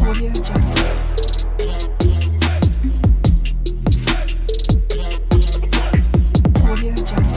Audio Jungle. Audio Jungle.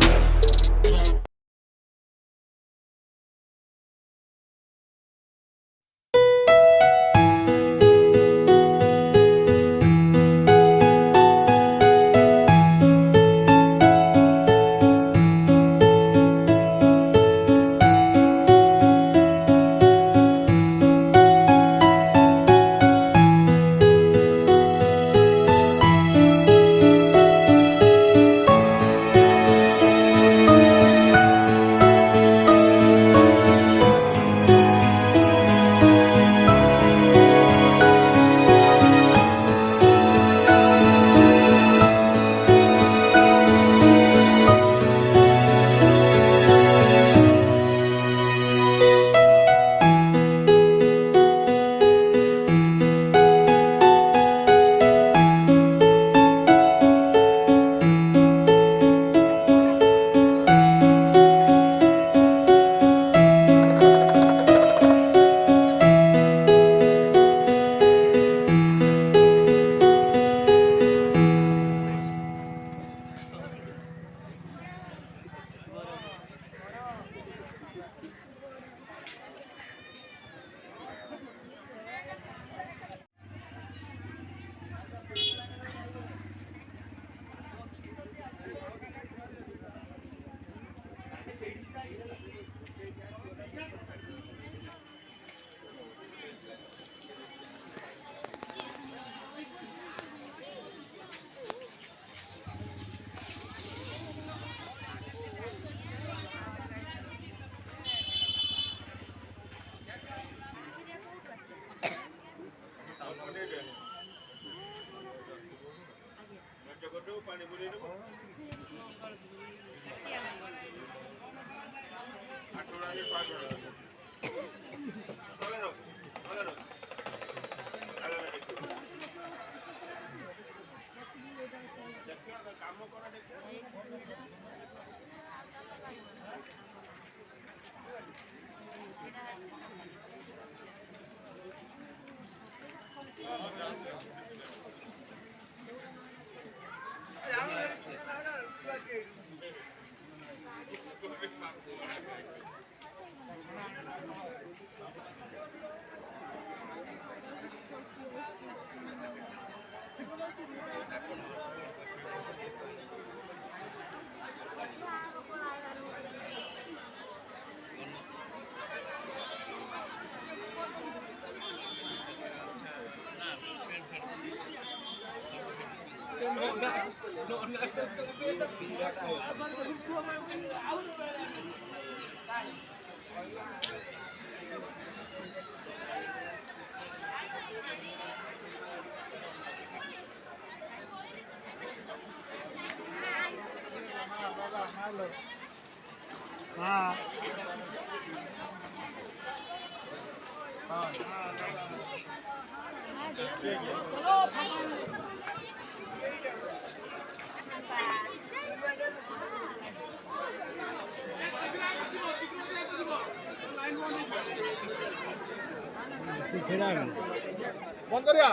বন্ধরিয়া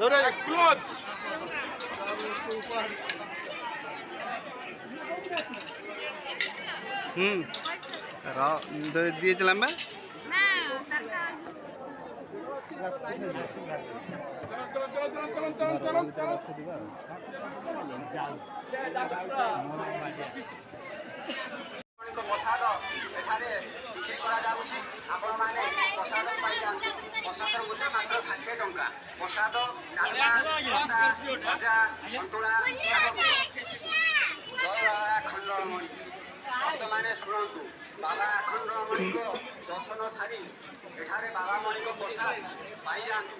ধরে close ধরে দিয়েছিলাম না ପ୍ରସାଦ ଏଠାରେ ବିକ୍ରି କରାଯାଉଛି ଆପଣମାନେ ପ୍ରସାଦ ପାଇଯାଆନ୍ତୁ ପ୍ରସାଦ ମୂଲ୍ୟ ମାତ୍ର 60 ଟଙ୍କା ପ୍ରସାଦ ଡାଲମା ଖଟା ଭଜା ସନ୍ତୁଳା ଜୟ ଆଖଣ୍ଡଳମଣି ଭକ୍ତମାନେ ଶୁଣନ୍ତୁ ବାବା ଆଖଣ୍ଡଳମଣିଙ୍କ ଦର୍ଶନ ସାରି ଏଠାରେ ବାବାମଣିଙ୍କ ପ୍ରସାଦ ପାଇଯାଆନ୍ତୁ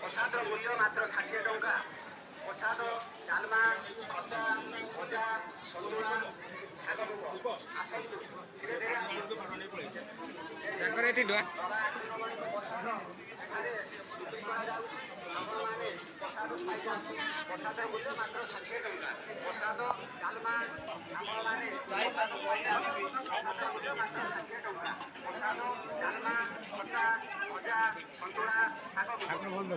ପ୍ରସାଦର ମୂଲ୍ୟ ମାତ୍ର 60 ଟଙ୍କା ପ୍ରସାଦ ଡାଲମା ଖଟା ଭଜା ସନ୍ତୁଳା ଆସନ୍ତୁ ଧୀରେ ଧୀରେ ଆସନ୍ତୁ ତାଙ୍କର ଏଠି ଡୁଆ ବାବା ଆଖଣ୍ଡଳମଣିଙ୍କ ପ୍ରସାଦ ଏଠାରେ ବିକ୍ରି କରାଯାଉଛି ଆପଣମାନେ ପ୍ରସାଦ ପ୍ରସାଦ ପାଇଯାଆନ୍ତି। ପ୍ରସାଦର ମୂଲ୍ୟ ମାତ୍ର 60 ଟଙ୍କା। ପ୍ରସାଦ ଡାଲମା ଆପଣମାନେ ପ୍ରସାଦ ପାଇଲେ ପ୍ରସାଦର ମୂଲ୍ୟ ମାତ୍ର 60 ଟଙ୍କା। ପ୍ରସାଦ ଡାଲମା ଖଟା ଭଜା ସନ୍ତୁଳା ଶାଗ বন্ধ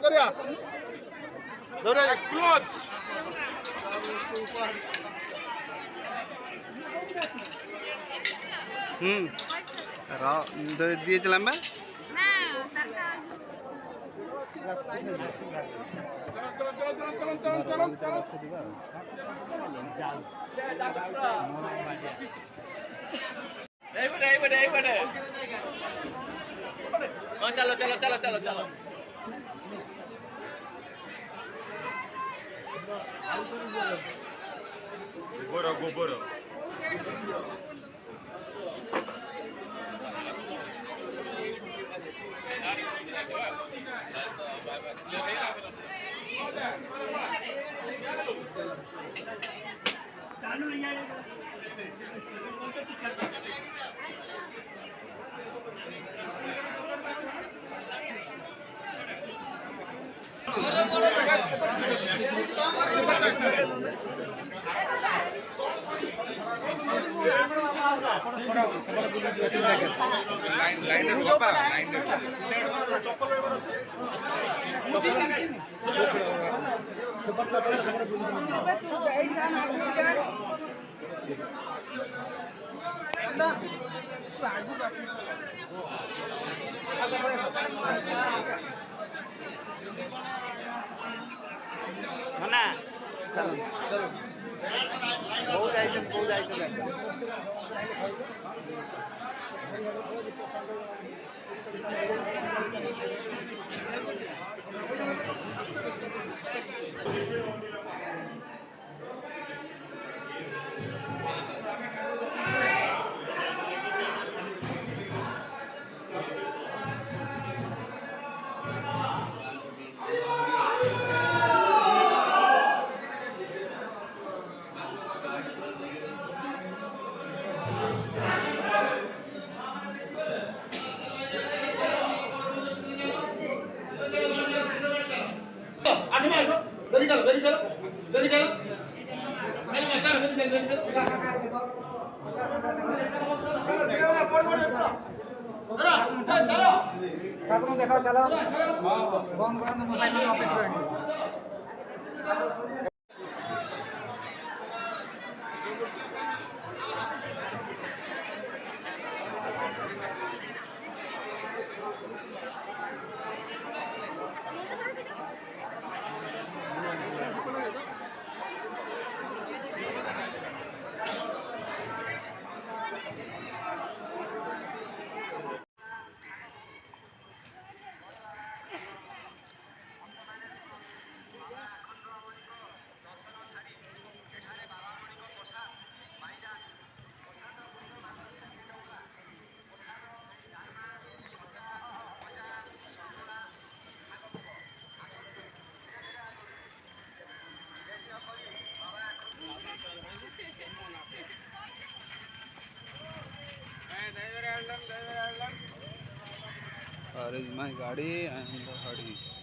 করিয়া ধরে ক্লোজ দিয়েছিলাম বা चलो चलो चलो चलो चलो গোবর না বউ যাইছেন ঠাকুর দেখাও চলো বন্ধ করেন মোবাইল অফিস করেন Where is my Gadi and the Hadi?